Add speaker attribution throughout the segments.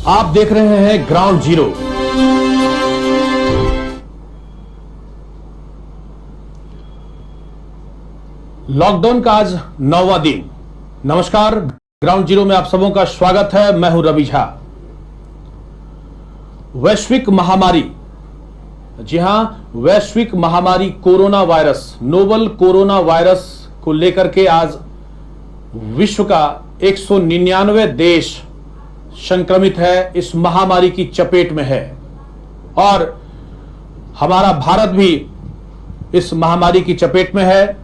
Speaker 1: आप देख रहे हैं ग्राउंड जीरो। लॉकडाउन का आज 9वां दिन। नमस्कार, ग्राउंड जीरो में आप सबों का स्वागत है। मैं हूं रवि झा। वैश्विक महामारी, जी हां, वैश्विक महामारी corona virus, novel corona virus को लेकर के आज विश्व का 199 देश संक्रमित है, इस महामारी की चपेट में है और हमारा भारत भी इस महामारी की चपेट में है।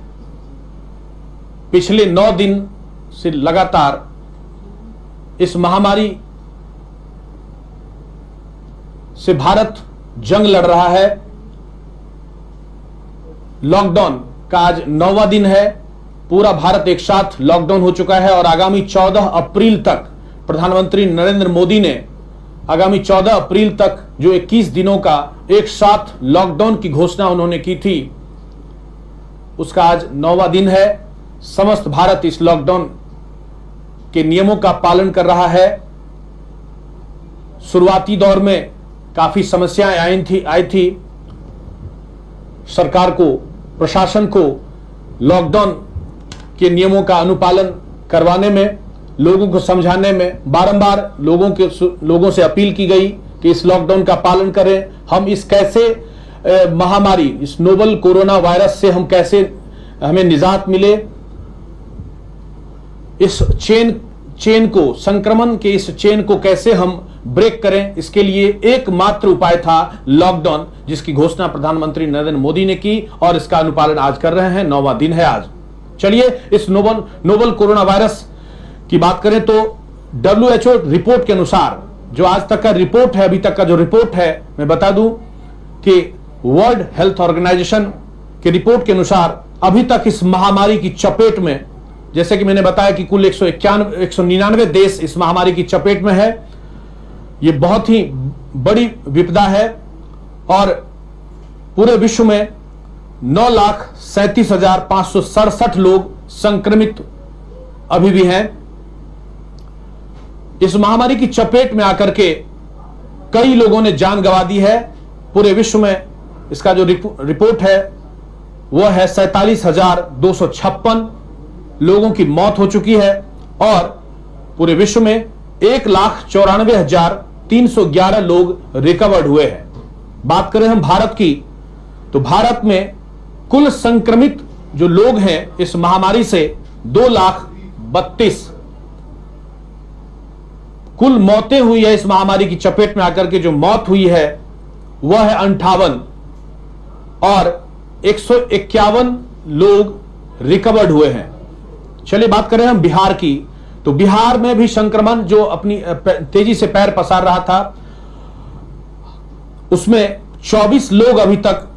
Speaker 1: पिछले 9 दिन से लगातार इस महामारी से भारत जंग लड़ रहा है। लॉकडाउन का आज 9वां दिन है। पूरा भारत एक साथ लॉकडाउन हो चुका है और आगामी 14 अप्रैल तक प्रधानमंत्री नरेंद्र मोदी ने आगामी 14 अप्रैल तक जो 21 दिनों का एक साथ लॉकडाउन की घोषणा उन्होंने की थी, उसका आज 9वां दिन है। समस्त भारत इस लॉकडाउन के नियमों का पालन कर रहा है। शुरुआती दौर में काफी समस्याएं आई थी। सरकार को, प्रशासन को लॉकडाउन के नियमों का अनुपालन करवाने में, लोगों को समझाने में बारंबार लोगों से अपील की गई कि इस लॉकडाउन का पालन करें। हम इस कैसे महामारी, इस नोवल कोरोना वायरस से हम कैसे, हमें निजात मिले, इस चेन को, संक्रमण के इस चेन को कैसे हम ब्रेक करें, इसके लिए एकमात्र उपाय था लॉकडाउन, जिसकी घोषणा प्रधानमंत्री नरेंद्र मोदी ने की और इसका अनुपालन आज कर रहे हैं। 9वां दिन है आज। चलिए इस नोवल कोरोना वायरस की बात करें तो WHO रिपोर्ट के अनुसार, जो आज तक का रिपोर्ट है, अभी तक का जो रिपोर्ट है, मैं बता दूं कि वर्ल्ड हेल्थ ऑर्गेनाइजेशन के रिपोर्ट के अनुसार अभी तक इस महामारी की चपेट में, जैसे कि मैंने बताया कि कुल 199 देश इस महामारी की चपेट में है। ये बहुत ही बड़ी विपदा है और पूरे विश्व में 9,37,567 लोग संक्रमित अभी भी हैं। इस महामारी की चपेट में आकर के कई लोगों ने जान गंवा दी है। पूरे विश्व में इसका जो रिपोर्ट है वह है 47,256 लोगों की मौत हो चुकी है और पूरे विश्व में 1,94,311 लोग रिकवर्ड हुए हैं। बात करें हम भारत की, तो भारत में कुल संक्रमित जो लोग हैं इस महामारी से 2,32,000 कुल मौतें हुई है। इस महामारी की चपेट में आकर के जो मौत हुई है वह है 58 और 151 लोग रिकवर्ड हुए हैं। चलिए बात करें हम बिहार की, तो बिहार में भी संक्रमण जो अपनी तेजी से पैर पसार रहा था, उसमें 24 लोग अभी तक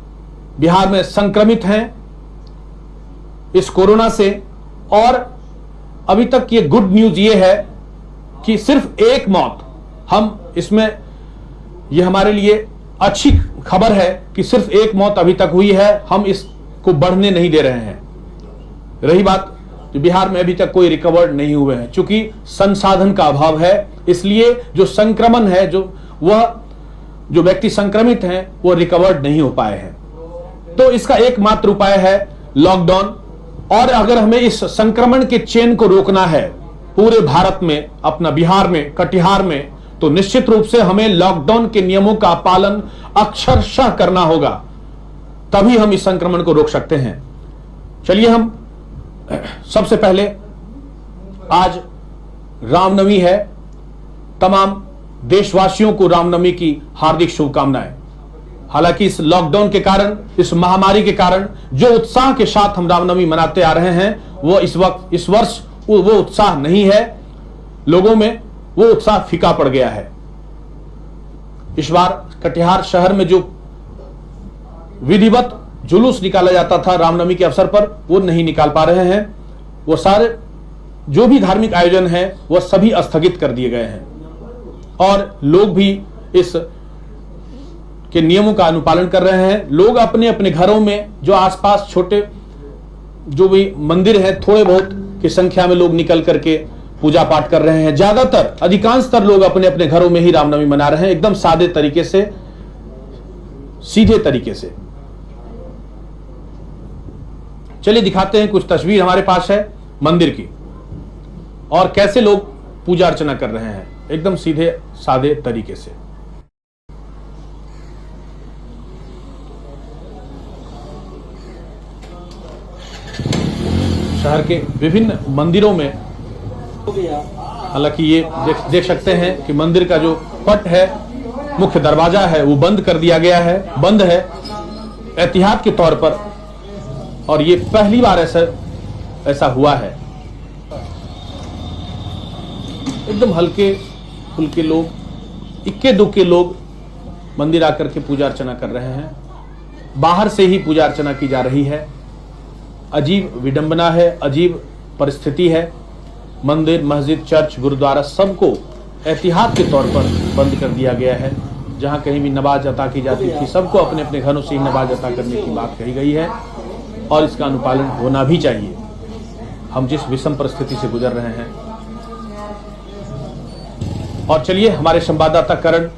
Speaker 1: बिहार में संक्रमित हैं इस कोरोना से। और अभी तक ये गुड न्यूज ये है कि सिर्फ एक मौत, हम इसमें, ये हमारे लिए अच्छी खबर है कि सिर्फ एक मौत अभी तक हुई है। हम इसको बढ़ने नहीं दे रहे हैं। रही बात, तो बिहार में अभी तक कोई रिकवर्ड नहीं हुए हैं, क्योंकि संसाधन का अभाव है। इसलिए जो संक्रमण है, जो व्यक्ति संक्रमित हैं वो रिकवर्ड नहीं हो पाए हैं। तो इसका एकमात्र उपाय है लॉकडाउन। और अगर हमें इस संक्रमण के चेन को रोकना है पूरे भारत में, अपना बिहार में, कटिहार में, तो निश्चित रूप से हमें लॉकडाउन के नियमों का पालन अक्षरशः करना होगा, तभी हम इस संक्रमण को रोक सकते हैं। चलिए हम सबसे पहले, आज रामनवमी है। तमाम देशवासियों को रामनवमी की हार्दिक शुभकामनाएं। हालांकि इस लॉकडाउन के कारण, इस महामारी के कारण जो उत्साह के साथ हम रामनवमी मनाते आ रहे हैं, वो इस वर्ष वो उत्साह नहीं है। लोगों में वो उत्साह फीका पड़ गया है। इस बार कटिहार शहर में जो विधिवत जुलूस निकाला जाता था रामनवमी के अवसर पर, वो नहीं निकाल पा रहे हैं। वो सारे जो भी धार्मिक आयोजन है वह सभी स्थगित कर दिए गए हैं और लोग भी इस के नियमों का अनुपालन कर रहे हैं। लोग अपने अपने घरों में, जो आसपास छोटे जो भी मंदिर है, थोड़े बहुत की संख्या में लोग निकल करके पूजा पाठ कर रहे हैं। ज्यादातर अधिकांशतर लोग अपने अपने घरों में ही रामनवमी मना रहे हैं, एकदम सादे तरीके से, सीधे तरीके से। चलिए दिखाते हैं, कुछ तस्वीर हमारे पास है मंदिर की और कैसे लोग पूजा अर्चना कर रहे हैं एकदम सीधे सादे तरीके से। शहर के विभिन्न मंदिरों में, हालांकि ये देख सकते हैं कि मंदिर का जो पट है, मुख्य दरवाजा है, वो बंद कर दिया गया है, बंद है एहतियात के तौर पर। और ये पहली बार ऐसा हुआ है। एकदम हल्के फुल्के लोग, इक्के दुक्के लोग मंदिर आकर के पूजा अर्चना कर रहे हैं। बाहर से ही पूजा अर्चना की जा रही है। अजीब विडंबना है, अजीब परिस्थिति है। मंदिर, मस्जिद, चर्च, गुरुद्वारा सबको एहतियात के तौर पर बंद कर दिया गया है। जहां कहीं भी नमाज अता की जाती थी, सबको अपने अपने घरों से ही नमाज अता करने की बात कही गई है और इसका अनुपालन होना भी चाहिए। हम जिस विषम परिस्थिति से गुजर रहे हैं। और चलिए हमारे संवाददाता करण,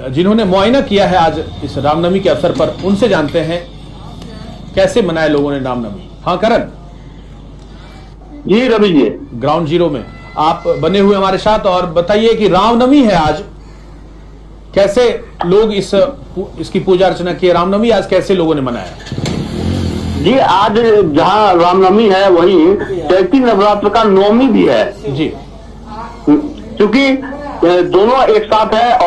Speaker 1: जिन्होंने मुआयना किया है आज इस रामनवमी के अवसर पर, उनसे जानते हैं कैसे मनाए लोगों ने रामनवमी। हाँ करण
Speaker 2: जी, रवि जी,
Speaker 1: ग्राउंड जीरो में आप बने हुए हमारे साथ, और बताइए कि रामनवमी है आज, कैसे लोग इसकी पूजा अर्चना की। रामनवमी आज कैसे लोगों ने मनाया?
Speaker 2: जी, आज जहाँ रामनवमी है वहीं चैती नवरात्र का नवमी भी है
Speaker 1: जी,
Speaker 2: क्योंकि दोनों एक साथ है।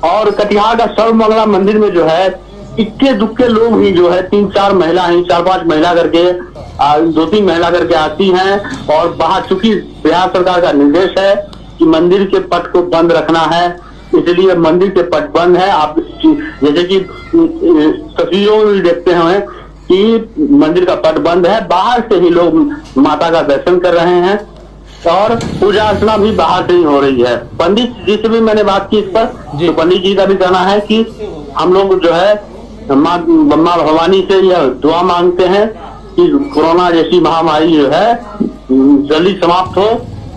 Speaker 2: और कटिहार का सर्वमंगला मंदिर में जो है इक्के दुक्के लोग ही जो है 3-4 महिला ही, 4-5 महिला करके 2-3 महिला करके आती हैं। और बाहर, चूंकि बिहार सरकार का निर्देश है कि मंदिर के पट को बंद रखना है, इसलिए मंदिर के पट बंद है। आप जैसे कि तस्वीरों में देखते हैं कि मंदिर का पट बंद है। बाहर से ही लोग माता का दर्शन कर रहे हैं और पूजा अर्चना भी बाहर से ही हो रही है। पंडित जी से भी मैंने बात की इस पर, तो पंडित जी का भी कहना है कि हम लोग जो है माँ भवानी से यह दुआ मांगते हैं कि कोरोना जैसी महामारी जो है जल्दी समाप्त हो।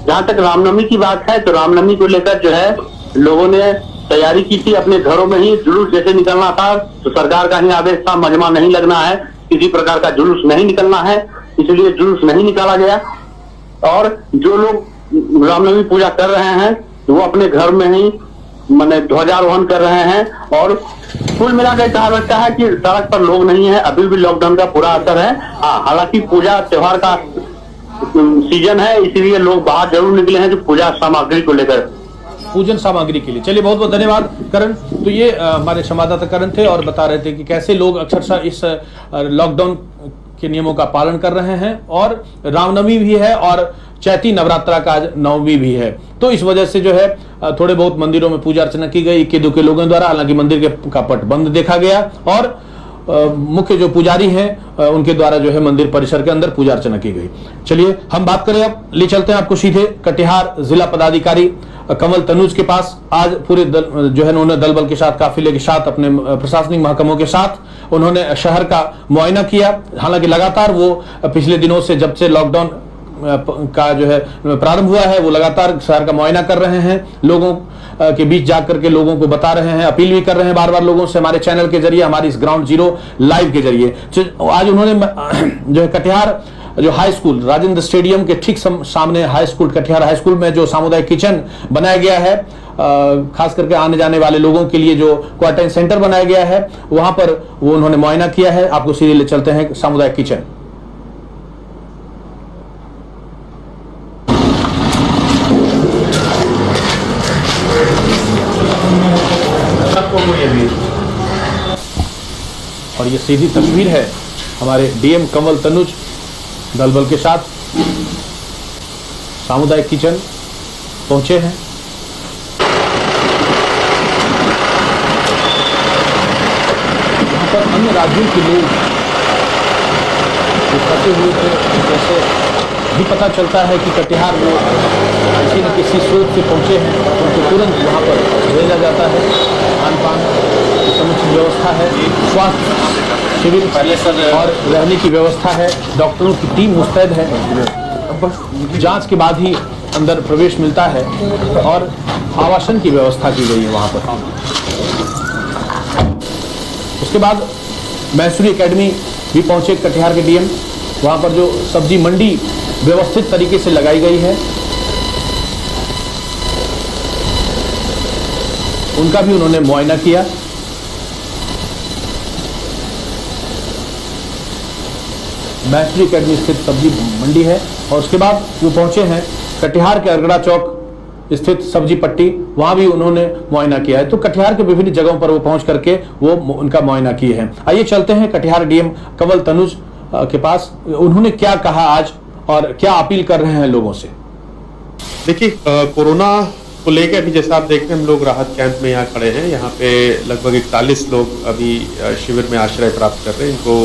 Speaker 2: जहाँ तक रामनवमी की बात है, तो रामनवमी को लेकर जो है लोगों ने तैयारी की थी। अपने घरों में ही जुलूस जैसे निकलना था, तो सरकार का ही आदेश था, मजमा नहीं लगना है, किसी प्रकार का जुलूस नहीं निकलना है, इसलिए जुलूस नहीं निकाला गया। और जो लोग रामनवमी पूजा कर रहे हैं वो अपने घर में ही माने ध्वजारोहण कर रहे हैं। और कुल मिलाकर कहा लगता है कि सड़क पर लोग नहीं है, अभी भी लॉकडाउन का पूरा असर है। हालांकि पूजा त्योहार का सीजन है, इसलिए लोग बाहर जरूर निकले हैं जो पूजा सामग्री को लेकर,
Speaker 1: पूजन सामग्री के लिए। चलिए बहुत बहुत धन्यवाद करण। तो ये हमारे संवाददाता करण थे और बता रहे थे कि कैसे लोग अक्सर इस लॉकडाउन के नियमों का पालन कर रहे हैं। और रामनवमी भी है और चैती नवरात्रा का आज नवमी भी है, तो इस वजह से जो है थोड़े बहुत मंदिरों में पूजा अर्चना की गई इक्के दुक्के लोगों द्वारा। हालांकि मंदिर का पट बंद देखा गया और मुख्य जो पुजारी हैं उनके द्वारा जो है मंदिर परिसर के अंदर पूजा अर्चना की गई। चलिए हम बात करें, अब ले चलते हैं आपको सीधे कटिहार जिला पदाधिकारी कंवल तनुज के पास। आज पूरे जो है उन्होंने दल बल के साथ, काफिले के साथ, अपने प्रशासनिक महकमों के साथ उन्होंने शहर का मुआयना किया। हालांकि लगातार वो पिछले दिनों से, जब से लॉकडाउन का जो है प्रारंभ हुआ है, वो लगातार शहर का मुआयना कर रहे हैं, लोगों के बीच जाकर के लोगों को बता रहे हैं, अपील भी कर रहे हैं बार बार लोगों से, हमारे चैनल के जरिए, हमारी इस ग्राउंड जीरो लाइव के जरिए। आज उन्होंने जो है कटिहार जो हाई स्कूल, राजेंद्र स्टेडियम के ठीक सामने high school, Katihar high school में जो सामुदायिक किचन बनाया गया है, खास करके आने जाने वाले लोगों के लिए जो क्वारंटाइन सेंटर बनाया गया है, वहां पर वो उन्होंने मुआयना किया है। आपको सीधे ले चलते हैं सामुदायिक किचन। और ये सीधी तस्वीर है हमारे डीएम कंवल तनुज दल बल के साथ सामुदायिक किचन पहुंचे हैं। यहाँ पर अन्य राज्यों के लोग जो फंसे हुए थे, जैसे भी पता चलता है कि कटिहार वो किसी न किसी स्रोत से पहुंचे हैं, उनको तुरंत वहाँ पर भेजा जाता है। खान पान की समुचित व्यवस्था है, स्वास्थ्य शिविर और रहने की व्यवस्था है, डॉक्टरों की टीम मुस्तैद है। जांच के बाद ही अंदर प्रवेश मिलता है और आवासन की व्यवस्था की गई है वहाँ पर। उसके बाद मैसूरी एकेडमी भी पहुंचे कटिहार के डीएम। वहाँ पर जो सब्जी मंडी व्यवस्थित तरीके से लगाई गई है उनका भी उन्होंने मुआयना किया। मैसूरी एकेडमी स्थित सब्जी मंडी है और उसके बाद वो पहुंचे हैं कटिहार के अरगड़ा चौक स्थित सब्जी पट्टी, वहां भी उन्होंने मुआयना किया है। तो कटिहार के विभिन्न जगहों पर वो पहुंच करके वो उनका मुआयना किए हैं। आइए चलते हैं कटिहार डीएम कंवल तनुज के पास, उन्होंने क्या कहा आज और क्या अपील कर रहे हैं लोगों से।
Speaker 3: देखिए, कोरोना को लेकर अभी जैसा आप देख रहे हैं, हम लोग राहत कैंप में यहाँ खड़े हैं। यहाँ पे लगभग 41 लोग अभी शिविर में आश्रय प्राप्त कर रहे हैं। इनको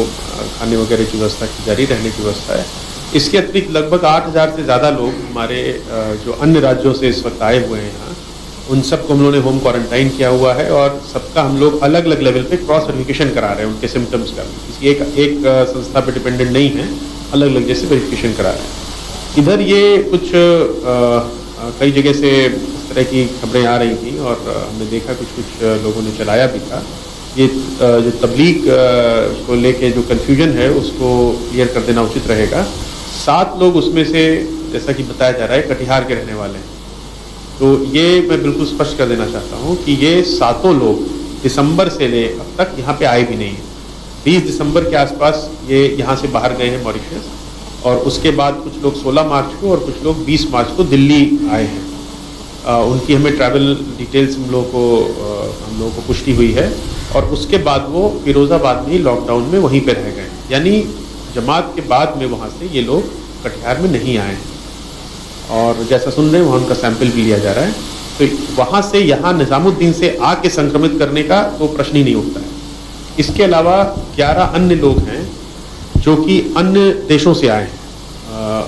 Speaker 3: खाने वगैरह की व्यवस्था की जा रही, रहने की व्यवस्था है। इसके अतिरिक्त लगभग 8000 से ज़्यादा लोग हमारे जो अन्य राज्यों से इस वक्त आए हुए हैं यहाँ, उन सबको हम लोगों ने होम क्वारंटाइन किया हुआ है और सबका हम लोग अलग अलग लेवल पे क्रॉस वेरिफिकेशन करा रहे हैं उनके सिम्टम्स का। किसी एक संस्था पे डिपेंडेंट नहीं है, अलग अलग जैसे वेरिफिकेशन करा रहे हैं। इधर ये कुछ कई जगह से इस तरह की खबरें आ रही थी और हमने देखा कुछ लोगों ने चलाया भी था। ये जो तबलीग को लेके जो कन्फ्यूजन है उसको क्लियर कर देना उचित रहेगा। 7 लोग उसमें से, जैसा कि बताया जा रहा है, कटिहार के रहने वाले हैं। तो ये मैं बिल्कुल स्पष्ट कर देना चाहता हूँ कि ये 7 लोग दिसंबर से ले अब तक यहाँ पे आए भी नहीं हैं। 20 दिसंबर के आसपास ये यहाँ से बाहर गए हैं मॉरिशस, और उसके बाद कुछ लोग 16 मार्च को और कुछ लोग 20 मार्च को दिल्ली आए हैं। उनकी हमें ट्रैवल डिटेल्स हम लोगों को पुष्टि हुई है और उसके बाद वो फिरोज़ाबाद में लॉकडाउन में वहीं पे रह गए। यानी जमात के बाद में वहाँ से ये लोग कटिहार में नहीं आए हैं और जैसा सुन रहे हैं वहाँ उनका सैंपल भी लिया जा रहा है। तो वहाँ से यहाँ निज़ामुद्दीन से आके संक्रमित करने का तो प्रश्न ही नहीं उठता है। इसके अलावा 11 अन्य लोग हैं जो कि अन्य देशों से आए हैं।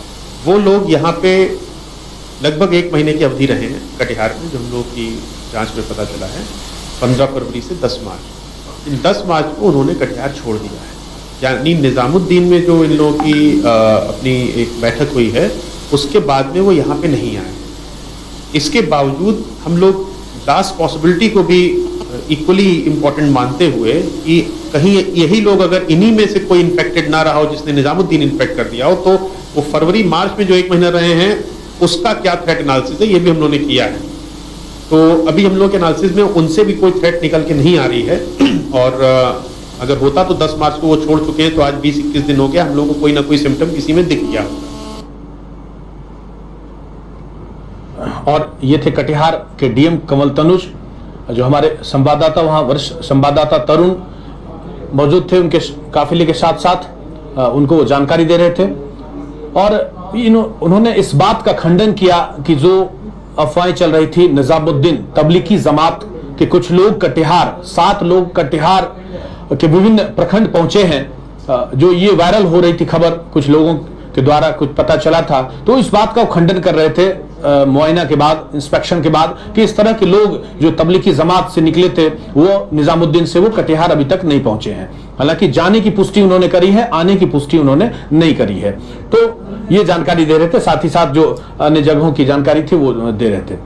Speaker 3: वो लोग यहाँ पे लगभग 1 महीने की अवधि रहे हैं कटिहार में, जो हम लोग की जांच में पता चला है 15 फरवरी से 10 मार्च। इन 10 मार्च को उन्होंने कटिहार छोड़ दिया है। यानी निज़ामुद्दीन में जो इन लोगों की अपनी एक बैठक हुई है उसके बाद में वो यहाँ पे नहीं आए। इसके बावजूद हम लोग लास्ट पॉसिबिलिटी को भी इक्वली इम्पोर्टेंट मानते हुए कि कहीं यही लोग अगर इन्हीं में से कोई इन्फेक्टेड ना रहा हो जिसने निज़ामुद्दीन इन्फेक्ट कर दिया हो, तो वो फरवरी मार्च में जो 1 महीना रहे हैं उसका क्या थ्रेट एनालिसिस है, ये भी हम लोगों ने किया है। तो अभी हम लोग के एनालिसिस में उनसे भी कोई थ्रेट निकल के नहीं आ रही है और अगर होता तो 10 मार्च को वो छोड़ चुके हैं, तो आज 20-21 दिन हो गया, हम लोग को कोई ना कोई सिम्टम किसी में दिख गया होगा।
Speaker 1: और ये थे कटिहार के डीएम कंवल तनुज। जो हमारे संवाददाता वहाँ वरिष्ठ संवाददाता तरुण मौजूद थे, उनके काफिले के साथ साथ उनको जानकारी दे रहे थे और उन्होंने इस बात का खंडन किया कि जो अफवाहें चल रही थी निजामुद्दीन तबलीगी जमात के कुछ लोग कटिहार, 7 लोग कटिहार के विभिन्न प्रखंड पहुंचे हैं, जो ये वायरल हो रही थी खबर, कुछ लोगों के द्वारा कुछ पता चला था, तो इस बात का खंडन कर रहे थे मुआयना के बाद, इंस्पेक्शन के बाद, कि इस तरह के लोग जो तबलीगी जमात से निकले थे वो निजामुद्दीन से वो कटिहार अभी तक नहीं पहुंचे हैं। हालांकि जाने की पुष्टि उन्होंने करी है, आने की पुष्टि उन्होंने नहीं करी है। तो ये जानकारी दे रहे थे, साथ ही साथ जो अन्य जगहों की जानकारी थी वो दे रहे थे।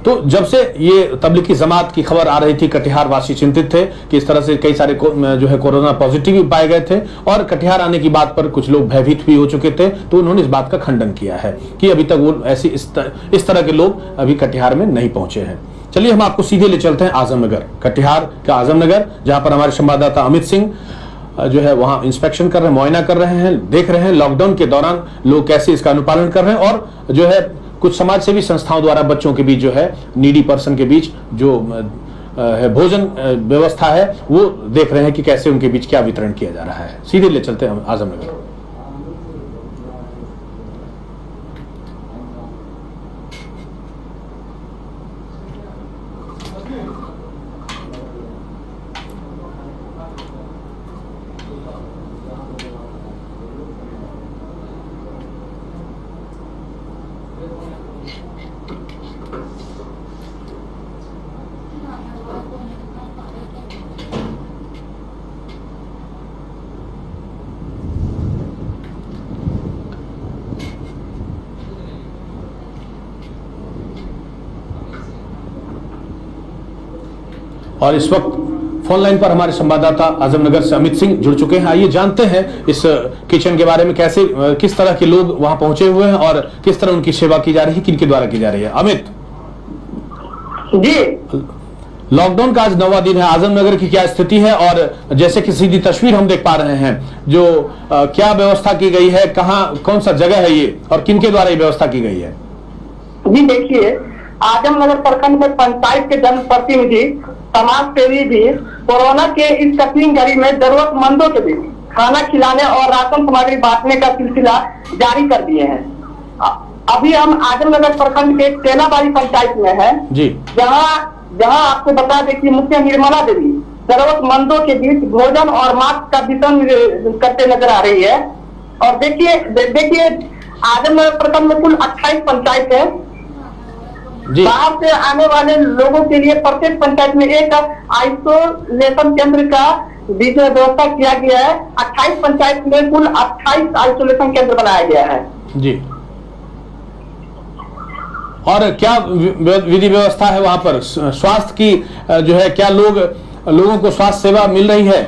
Speaker 1: तो जब से ये तबलीगी जमात की खबर आ रही थी, कटिहार वासी चिंतित थे कि इस तरह से कई सारे जो है कोरोना पॉजिटिव भी पाए गए थे और कटिहार आने की बात पर कुछ लोग भयभीत भी हो चुके थे। तो उन्होंने इस बात का खंडन किया है कि अभी तक वो ऐसी इस तरह के लोग अभी कटिहार में नहीं पहुंचे हैं। चलिए हम आपको सीधे ले चलते हैं आजमनगर, कटिहार का आजमनगर, जहां पर हमारे संवाददाता अमित सिंह जो है वहां इंस्पेक्शन कर रहे हैं, मुआयना कर रहे हैं, देख रहे हैं लॉकडाउन के दौरान लोग कैसे इसका अनुपालन कर रहे हैं और जो है कुछ समाज सेवी संस्थाओं द्वारा बच्चों के बीच जो है नीडी पर्सन के बीच जो भोजन व्यवस्था है वो देख रहे हैं कि कैसे उनके बीच क्या वितरण किया जा रहा है। सीधे ले चलते हैं आजमनगर। और इस वक्त फोन लाइन पर हमारे संवाददाता आजमनगर से अमित सिंह जुड़ चुके हैं। आइए जानते हैं इस किचन के बारे में, कैसे किस तरह के लोग वहां पहुंचे हुए हैं और किस तरह उनकी सेवा की जा रही है, किनके द्वारा की जा रही है। अमित
Speaker 2: जी,
Speaker 1: लॉकडाउन का आज 9वां दिन है, आजमनगर की क्या स्थिति है और जैसे कि सीधी तस्वीर हम देख पा रहे हैं, जो क्या व्यवस्था की गई है, कहां कौन सा जगह है ये और किनके द्वारा ये व्यवस्था की गई है?
Speaker 4: जी देखिए, आजमनगर प्रखंड में पंचायत के जनप्रतिनिधि, समाज सेवी भी कोरोना के इस कठिन घड़ी में जरूरतमंदों के बीच खाना खिलाने और राशन सामग्री बांटने का सिलसिला जारी कर दिए हैं। अभी हम आजमनगर प्रखंड के टेनाबाड़ी पंचायत में हैं
Speaker 1: जी,
Speaker 4: जहां आपको बता दें कि मुखिया निर्मला देवी जरूरतमंदों के बीच भोजन और मास्क का वितरण करते नजर आ रही है। और देखिए आजमनगर प्रखंड में कुल 28 पंचायत है। बाहर से आने वाले लोगों के लिए प्रत्येक पंचायत में एक आइसोलेशन केंद्र का भी व्यवस्था किया गया है। 28 पंचायत में कुल 28 आइसोलेशन केंद्र बनाया गया है
Speaker 1: जी। और क्या विधि व्यवस्था है वहां पर, स्वास्थ्य की जो है, क्या लोगों को स्वास्थ्य सेवा मिल रही है?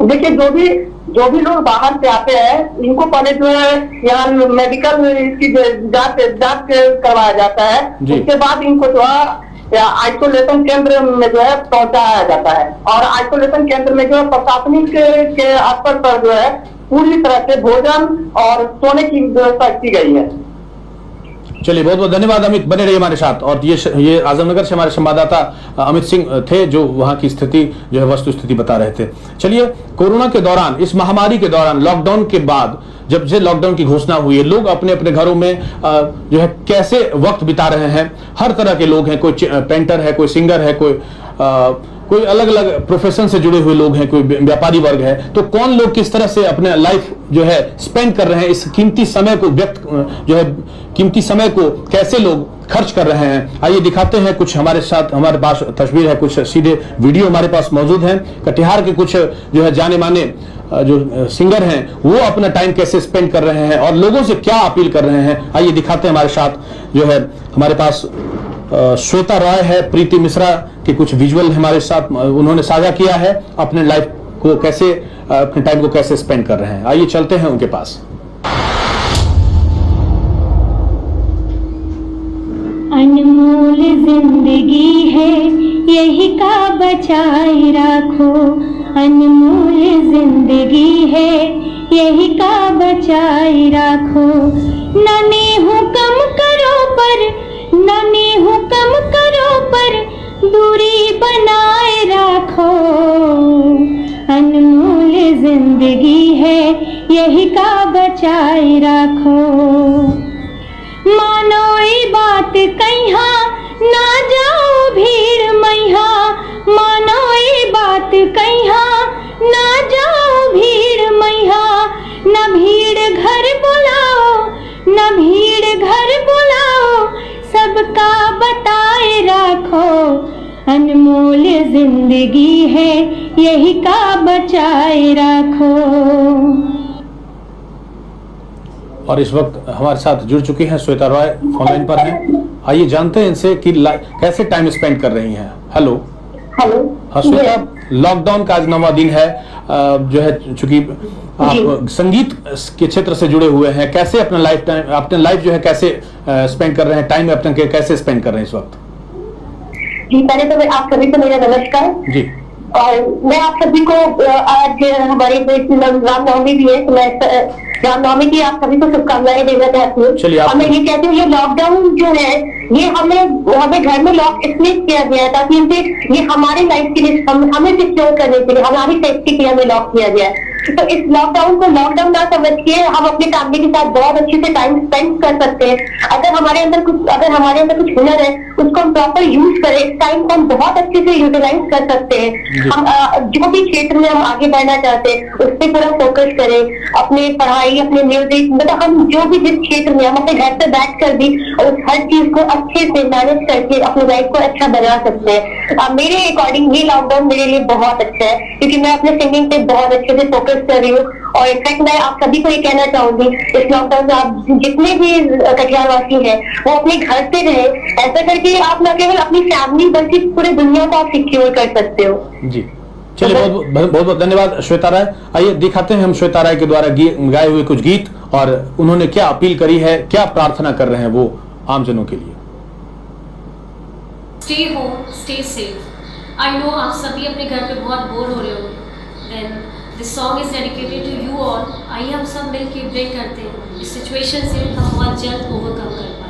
Speaker 4: देखिए, जो भी लोग बाहर से आते हैं इनको पहले जो है यहाँ मेडिकल इसकी जांच करवाया जाता है। उसके बाद इनको जो है आइसोलेशन केंद्र में जो है पहुंचाया जाता है। और आइसोलेशन केंद्र में जो है प्रशासनिक के स्तर पर जो है पूरी तरह से भोजन और सोने की व्यवस्था की गई है।
Speaker 1: चलिए, बहुत बहुत धन्यवाद अमित, बने रहिए हमारे साथ। और ये आजमनगर से हमारे संवाददाता अमित सिंह थे, जो वहां की स्थिति जो है वस्तु स्थिति बता रहे थे। चलिए, कोरोना के दौरान, इस महामारी के दौरान, लॉकडाउन के बाद जब से लॉकडाउन की घोषणा हुई है, लोग अपने अपने घरों में जो है कैसे वक्त बिता रहे हैं। हर तरह के लोग हैं, कोई पेंटर है, कोई सिंगर है, कोई अलग अलग प्रोफेशन से जुड़े हुए लोग हैं, कोई व्यापारी वर्ग है। तो कौन लोग किस तरह से अपने लाइफ जो है स्पेंड कर रहे हैं, इस कीमती समय को कीमती समय को कैसे लोग खर्च कर रहे हैं, आइए दिखाते हैं। कुछ हमारे पास तस्वीर है, कुछ सीधे वीडियो हमारे पास मौजूद हैं। कटिहार के कुछ जो है जाने माने जो सिंगर हैं, वो अपना टाइम कैसे स्पेंड कर रहे हैं और लोगों से क्या अपील कर रहे हैं, आइए दिखाते हैं। हमारे साथ जो है हमारे पास श्वेता रॉय है, प्रीति मिश्रा के कुछ विजुअल हमारे साथ उन्होंने साझा किया है, अपने लाइफ को कैसे, अपने टाइम को कैसे स्पेंड कर रहे हैं। आइए चलते हैं उनके पास।
Speaker 5: अनमोल जिंदगी है यही का बचाए राखो, अनमोल जिंदगी है यही का बचाए राखो। नने हुक्म करो पर, नने हुक्म करो पर दूरी बनाए राखो, अनमोल जिंदगी है यही का बचाए राखो। मानो ये बात कहिया ना जाओ भीड़ मैया, मानो ये बात कहिया ना जाओ भीड़ मैया। न भीड़ घर बुलाओ, न भीड़ घर बुलाओ, सबका बताए राखो, अनमोल जिंदगी है यही का बचाए राखो।
Speaker 1: और इस वक्त हमारे साथ जुड़ चुकी हैं श्वेता रॉय, फोनलाइन पर हैं। आइए जानते हैं इनसे कि कैसे टाइम स्पेंड कर रही हैं। हेलो। हाँ श्वेता, लॉकडाउन का आज 9वां दिन है, जो है चूंकि आप संगीत के क्षेत्र से जुड़े हुए हैं, कैसे अपना लाइफ जो है कैसे स्पेंड कर रहे हैं, टाइम अपना कैसे स्पेंड कर रहे हैं इस वक्त?
Speaker 4: जी, पहले तो आप सभी को मेरा नमस्कार जी। और मैं आप सभी को आज हमारी रामनवमी भी है, तो मैं रामनवमी की आप सभी को शुभकामनाएं देना चाहती हूँ। और मैं ये कहती हूँ, ये लॉकडाउन जो है ये हमें घर में लॉक इसलिए किया गया है ताकि ये हमारे लाइफ के लिए, हमें सिक्योर करने के लिए, हमारी सेफ्टी के लिए हमें लॉक किया गया है। तो इस लॉकडाउन को लॉकडाउन ना समझ के हम अपनी फैमिली के साथ बहुत अच्छे से टाइम स्पेंड कर सकते हैं। अगर हमारे अंदर कुछ हुनर है उसको हम प्रॉपर यूज करें, इस टाइम को हम बहुत अच्छे से यूटिलाइज कर सकते हैं। हम जो भी क्षेत्र में हम आगे बढ़ना चाहते हैं उस पर पूरा फोकस करें, अपने पढ़ाई, अपने म्यूजिक, मतलब हम जो भी जिस क्षेत्र में हम अपने घर पे बैठ कर भी उस हर चीज को अच्छे से मैनेज करके अपनी लाइफ को अच्छा बना सकते हैं। मेरे अकॉर्डिंग ये लॉकडाउन मेरे लिए बहुत अच्छा है, क्योंकि मैं अपने सिंगिंग पे बहुत अच्छे से फोकस कर रही हूँ। और इनफैक्ट मैं आप सभी को ये कहना चाहूंगी, इस लॉकडाउन में आप जितने भी कटिहार वासी हैं वो अपने घर से रहे। ऐसा करके आप न केवल अपनी फैमिली बल्कि पूरे दुनिया को आप सिक्योर कर सकते हो।
Speaker 1: जी चलिए, बहुत बहुत धन्यवाद श्वेता राय। आइए दिखाते हैं हम श्वेता राय के द्वारा गाए हुए कुछ गीत और उन्होंने क्या अपील करी है, क्या प्रार्थना कर रहे हैं वो आमजनों के लिए।
Speaker 6: Stay home, stay safe. I know आप सभी अपने घर पे बहुत बोर हो रहे होंगे। Then this song is dedicated to you all. आइए हम सब मिलकर प्रे करते हैं इस सिचुएशन से हम बहुत जल्द ओवरकम कर पाए।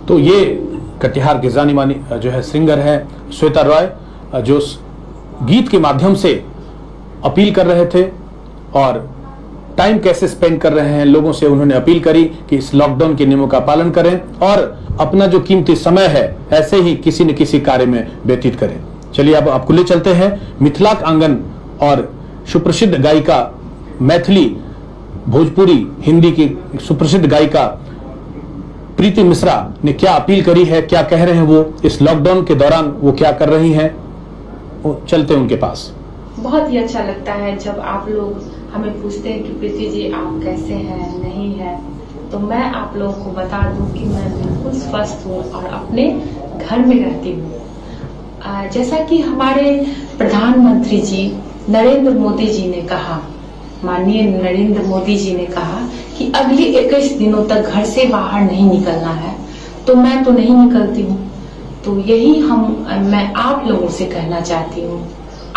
Speaker 1: तो ये कटिहार की जानी मानी जो है सिंगर है श्वेता राय, जो गीत के माध्यम से अपील कर रहे थे और टाइम कैसे स्पेंड कर रहे हैं लोगों से उन्होंने अपील करी कि इस लॉकडाउन के नियमों का पालन करें और अपना जो कीमती समय है ऐसे ही किसी न किसी कार्य में व्यतीत करें। चलिए अब आपको ले चलते हैं मिथिलाक आंगन और सुप्रसिद्ध गायिका मैथिली भोजपुरी हिंदी की सुप्रसिद्ध गायिका प्रीति मिश्रा ने क्या अपील करी है, क्या कह रहे हैं वो इस लॉकडाउन के दौरान, वो क्या कर रही हैं, वो चलते हैं उनके पास।
Speaker 7: बहुत ही अच्छा लगता है जब आप लोग हमें पूछते हैं कि प्रीति जी आप कैसे हैं, नहीं है, तो मैं आप लोगों को बता दूं कि मैं बिल्कुल स्वस्थ हूँ और अपने घर में रहती हूँ। जैसा कि हमारे प्रधानमंत्री जी नरेंद्र मोदी जी ने कहा, माननीय नरेंद्र मोदी जी ने कहा कि अगले 21 दिनों तक घर से बाहर नहीं निकलना है, तो मैं तो नहीं निकलती हूँ। तो यही मैं आप लोगों से कहना चाहती हूँ।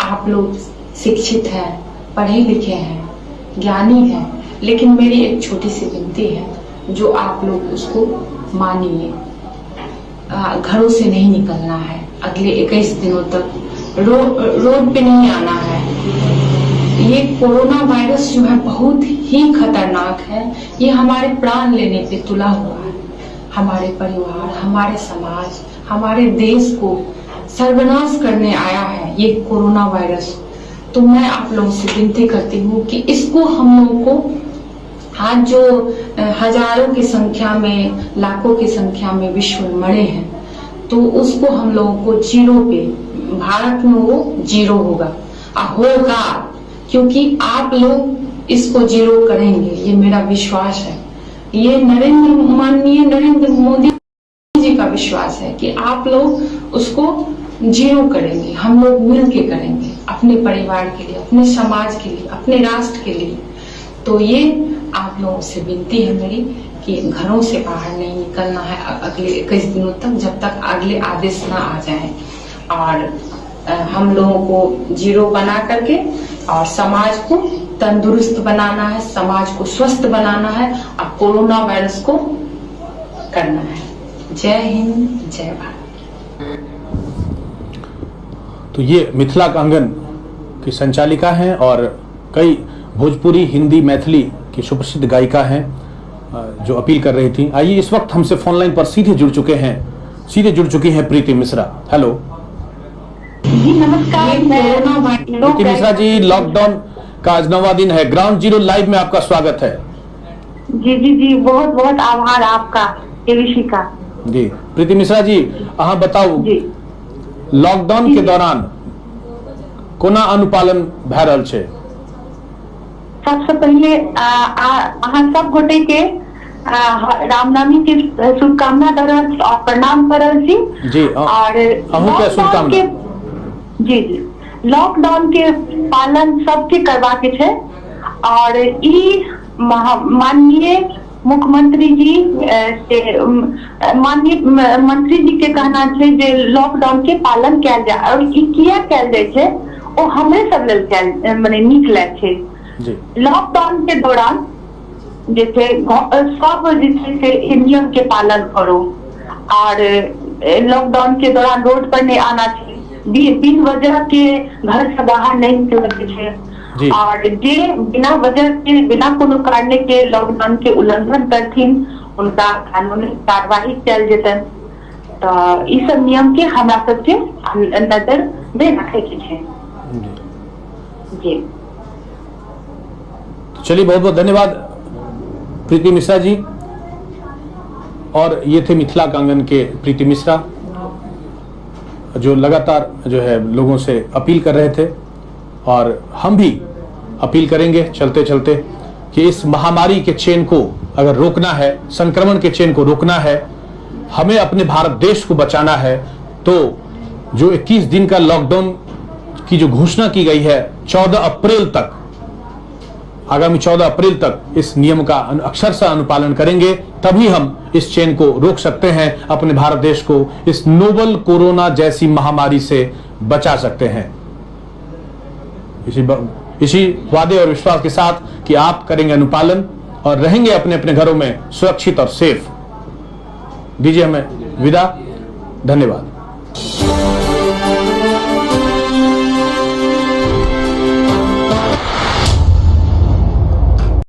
Speaker 7: आप लोग शिक्षित हैं, पढ़े लिखे हैं, ज्ञानी हैं, लेकिन मेरी एक छोटी सी विनती है जो आप लोग उसको मानिए। घरों से नहीं निकलना है, अगले 21 दिनों तक रोड पे नहीं आना है। ये कोरोना वायरस जो है बहुत ही खतरनाक है, ये हमारे प्राण लेने पे तुला हुआ है। हमारे परिवार, हमारे समाज, हमारे देश को सर्वनाश करने आया है ये कोरोना वायरस। तो मैं आप लोगों से विनती करती हूँ कि इसको हम लोगों को आज जो हजारों की संख्या में, लाखों की संख्या में विश्व में मरे हैं, तो उसको हम लोगों को जीरो पे, भारत में वो जीरो होगा क्योंकि आप लोग इसको जीरो करेंगे, ये मेरा विश्वास है। ये माननीय नरेंद्र मोदी जी का विश्वास है कि आप लोग उसको जीरो करेंगे। हम लोग मिल के करेंगे, अपने परिवार के लिए, अपने समाज के लिए, अपने राष्ट्र के लिए। तो ये आप लोगों से विनती है मेरी कि घरों से बाहर नहीं निकलना है अगले 21 दिनों तक, जब तक अगले आदेश ना आ जाए। और हम लोगों को जीरो बना करके और समाज को तंदुरुस्त बनाना है, समाज को स्वस्थ बनाना है और कोरोना वायरस को करना है। जय हिंद, जय भारत।
Speaker 1: तो ये मिथिलाक आंगन की संचालिका हैं और कई भोजपुरी, हिंदी, मैथिली की सुप्रसिद्ध गायिका हैं जो अपील कर रही थी। आइए इस वक्त हमसे फोन लाइन पर सीधे जुड़ चुकी हैं प्रीति मिश्रा। हेलो
Speaker 4: जी नमस्कार।
Speaker 1: प्रीति मिश्रा जी, लॉकडाउन का आज 9वां दिन है। ग्राउंड जीरो लाइव में आपका स्वागत है।
Speaker 4: जी जी जी, बहुत बहुत आभार आपका केवीसी का।
Speaker 1: जी प्रीति मिश्रा जी, अहाँ बताओ
Speaker 4: जी
Speaker 1: लॉकडाउन के दौरान कोना अनुपालन भए रहल छै?
Speaker 4: सबसे पहले अहाँ सब गोटे के रामनवमी के शुभकामना दे रहल छी और प्रणाम कर रहल छी।
Speaker 1: जी
Speaker 4: और
Speaker 1: अहूँ के शुभकामना।
Speaker 4: जी जी, लॉकडाउन के पालन सबके करवा के छै और ई माननीय मुख्यमंत्री जी से माननीय मंत्री जी के कहना छै जे लॉकडाउन के पालन कैल जाए और ई किया कैल जाय छै ओ हमरे सब लेल कैल माने नीक लाग छै। लॉकडाउन के दौरान जैसे सब जैसे नियम के पालन करो और लॉकडाउन के दौरान रोड पर नहीं आना चाहिए, बिन वजह के घर से बाहर नहीं निकलने चाहिए और जे बिना वजह के बिना कोनो कारण के लॉकडाउन के उल्लंघन करथिन उनका कानूनी कार्यवाही चल जेतन। तो इस सब नियम के हमरा सबके नजर में रखे के छै। जी
Speaker 1: चलिए, बहुत बहुत धन्यवाद प्रीति मिश्रा जी। और ये थे मिथिला कांगन के प्रीति मिश्रा, जो लगातार जो है लोगों से अपील कर रहे थे और हम भी अपील करेंगे चलते चलते कि इस महामारी के चेन को अगर रोकना है, संक्रमण के चेन को रोकना है, हमें अपने भारत देश को बचाना है, तो जो 21 दिन का लॉकडाउन की जो घोषणा की गई है 14 अप्रैल तक, आगामी 14 अप्रैल तक इस नियम का अक्षरशः अनुपालन करेंगे, तभी हम इस चेन को रोक सकते हैं, अपने भारत देश को इस नोवल कोरोना जैसी महामारी से बचा सकते हैं। इसी वादे और विश्वास के साथ कि आप करेंगे अनुपालन और रहेंगे अपने अपने घरों में सुरक्षित और सेफ, दीजिए हमें विदा। धन्यवाद।